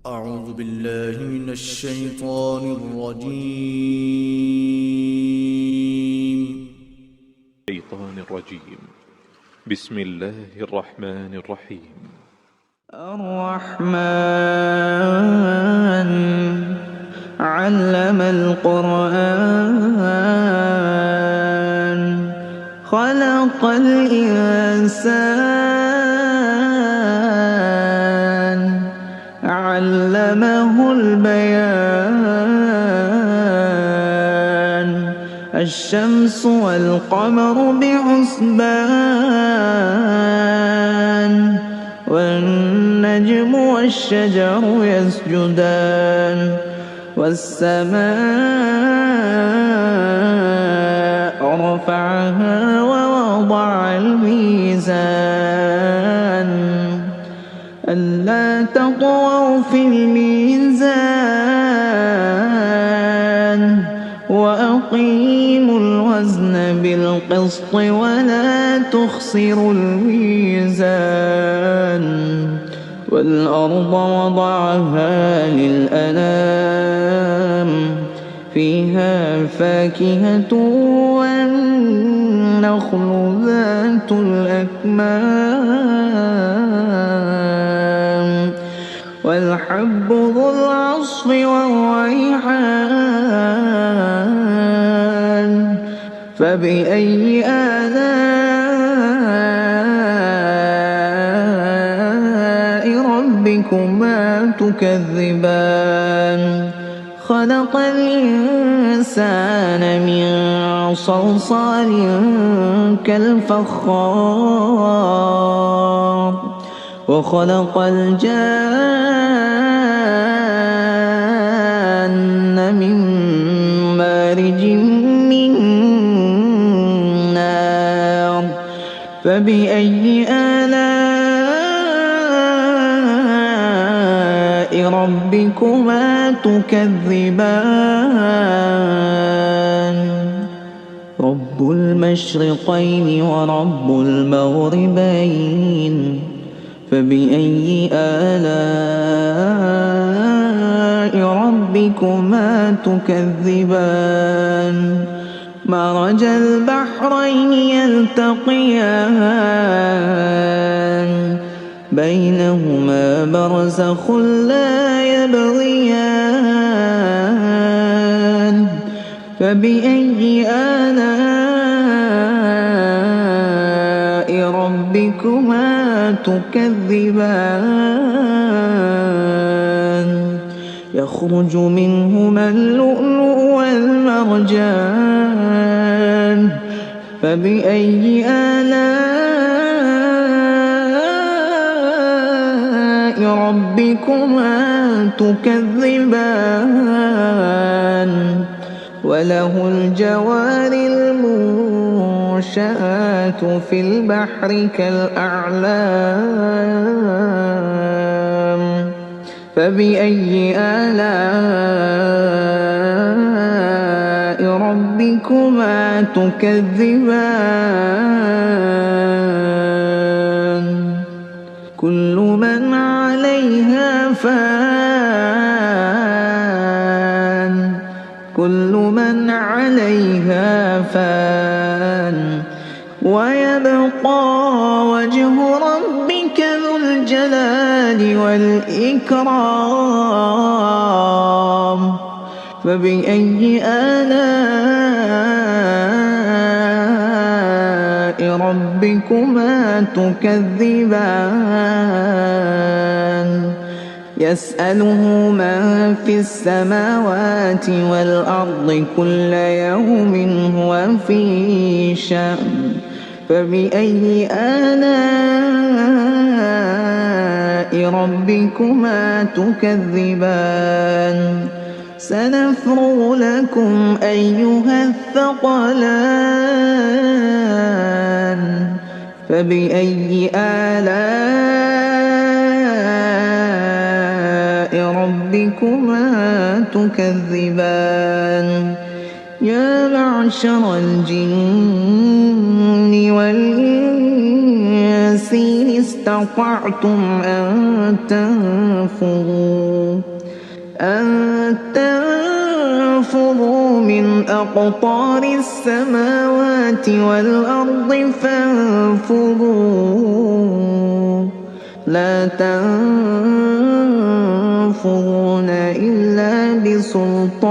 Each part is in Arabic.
أعوذ بالله من الشيطان الرجيم. بسم الله الرحمن الرحيم. الرحمن علم القرآن خلق الإنسان علمه البيان الشمس والقمر بحسبان والنجم والشجر يسجدان والسماء رفعها ووضع الميزان ألا تطغوا في الميزان وأقيموا الوزن بالقسط ولا تخسروا الميزان والأرض وضعها للأنام فيها فاكهة والنخل ذات الأكمام والحب ذو العصف والريحان فبأي آلاء ربكما تكذبان خلق الإنسان من صلصال كالفخار وخلق الجان من مارج من نار فبأي آلاء ربكما تكذبان رب المشرقين ورب المغربين فبأي آلاء ربكما تكذبان مرج البحرين يلتقيان بينهما برزخ لا يبغيان فبأي آلاء ربكما تكذبان يخرج منهما اللؤلؤ والمرجان فبأي آلاء ربكما تكذبان وله الجوار المنشآت في البحر كالأعلام فبأي آلاء ربكما تكذبان كل من عليها فان كل من عليها فان ويبقى وجه ربك ذو الجلال والإكرام فبأي آلاء ربكما تكذبان يسأله من في السماوات والأرض كل يوم هو في شأن فبأي آلاء ربكما تكذبان سنفرغ لكم أيها الثقلان فبأي آلاء ربكما تكذبان يا معشر الجن والإنس إن استطعتم أن تنفذوا من أقطار السماوات والأرض فانفذوا لا تنفذون إلا بسلطان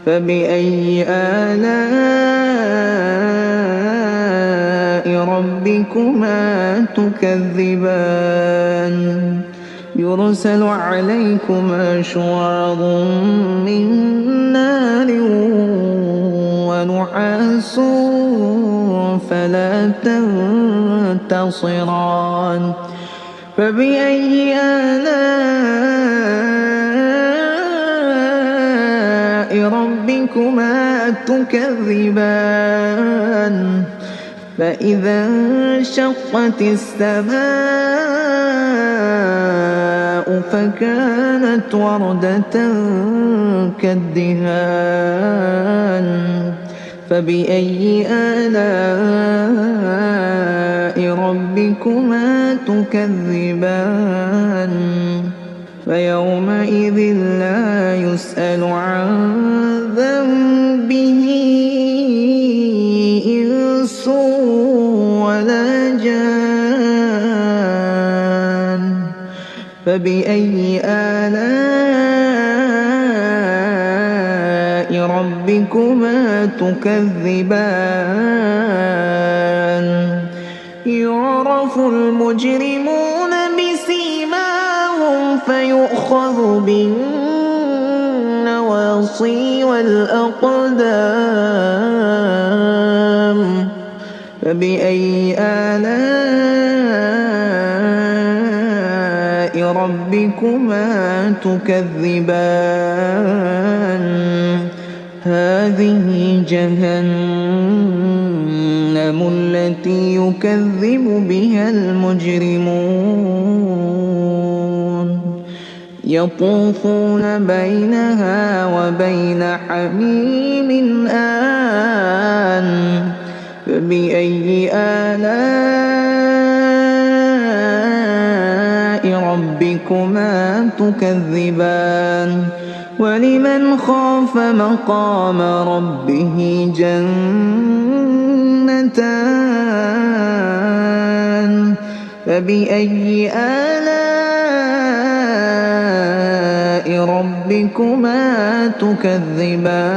فبأي آلاء ربكما تكذبان يرسل عليكما شواظ من نار ونحاس فلا تنتصران فبأي آلاء ربكما تكذبان فإذا انشقت السماء فكانت وردة كالدهان فبأي آلاء ربكما تكذبان فيومئذ لا يسأل عن ذنبه إنس ولا جان فبأي آلاء ربكما تكذبان يعرف المجرمون بسيماهم فيؤخذ بالنواصي والأقدام فبأي آلاء ربكما تكذبان هذه جهنم التي يكذب بها المجرمون يطوفون بينها وبين حميم آن فبأي آلاء ربكما تكذبان ولمن خاف مقام ربه جنتان فبأي آلاء ربكما تكذبان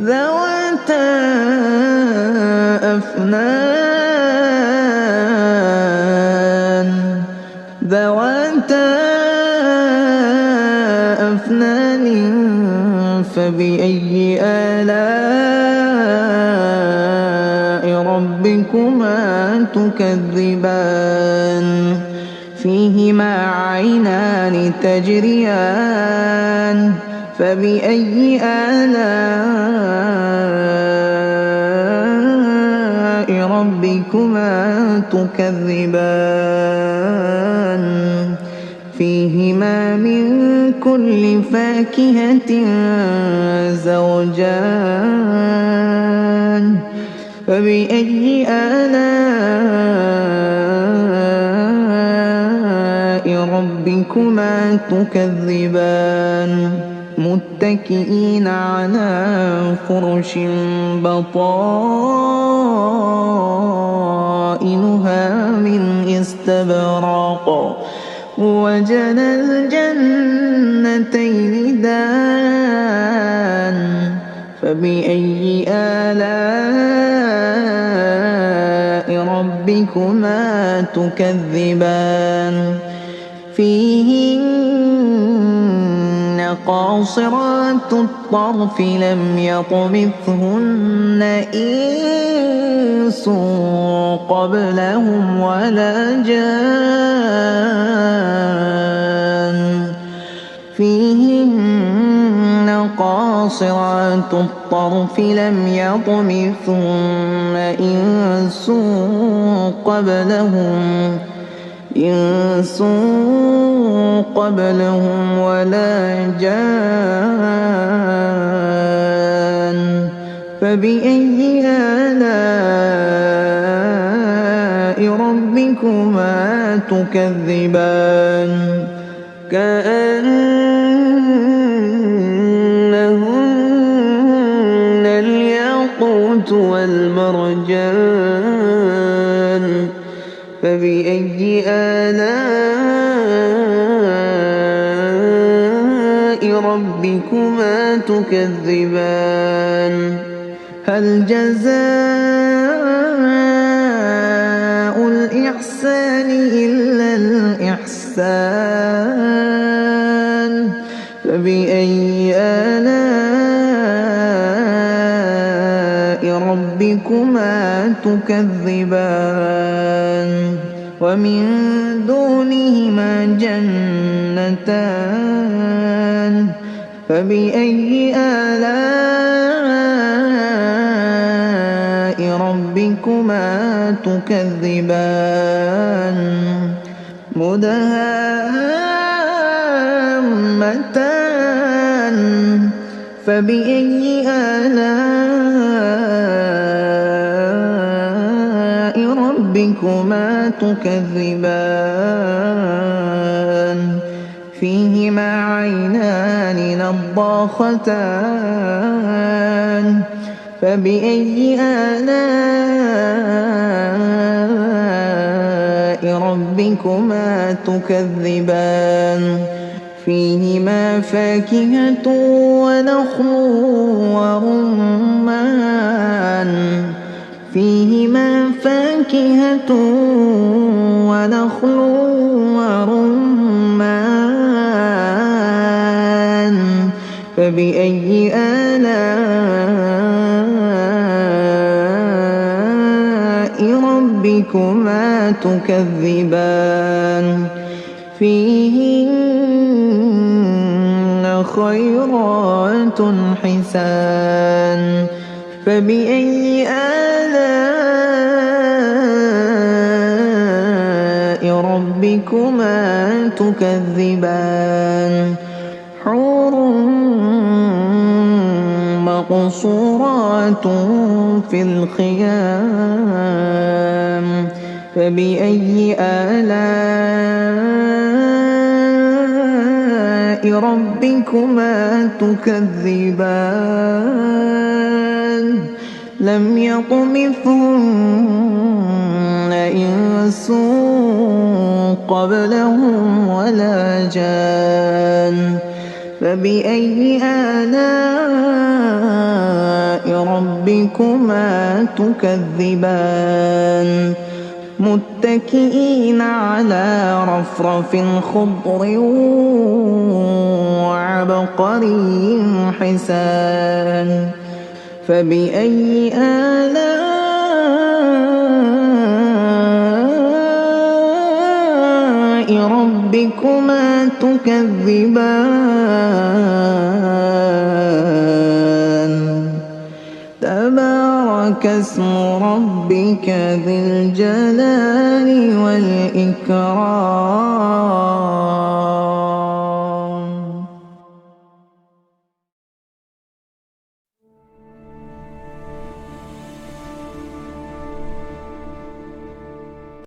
ذواتا أفنان فبأي آلاء ربكما تكذبان فيهما عينان تجريان فبأي آلاء ربكما تكذبان فيهما من كل فاكهة زوجان فبأي آلاء ربكما تكذبان متكئين على فرش بطائنها من استبرق وجنى الجنتين دان فبأي آلاء ربكما تكذبان فيهن قاصرات الطرف لم يطمثهن إنس قبلهم ولا جان فيهن قاصرات الطرف لم يطمثهن إنس قبلهم ولا جان فبأي آلاء ربكما تكذبان كأنهن الياقوت والمرجان فبأي آلاء ربكما تكذبان هل جزاء الإحسان إلا الإحسان فبأي آلاء ربكما تكذبان ومن دونهما جنتان فبأي آلاء ربكما تكذبان مدهامتان فبأي آلاء ربكما تكذبان فيهما عينان نضاختان فبأي آلاء ربكما تكذبان فيهما فاكهة ونخل ورمان فيهما فاكهة ونخل ورمان فبأي آلاء ربكما تكذبان فيهن خيرات حسان فبأي آلاء ربكما تكذبان حور مقصورات في الخيام فبأي آلاء ربكما تكذبان لم يطمثهن إنس قبلهم ولا جان فبأي آلاء ربكما تكذبان متكئين على رفرف خضر وعبقري حسان فبأي آلاء ربكما تكذبان تبارك اسم ربك ذي الجلال والإكرام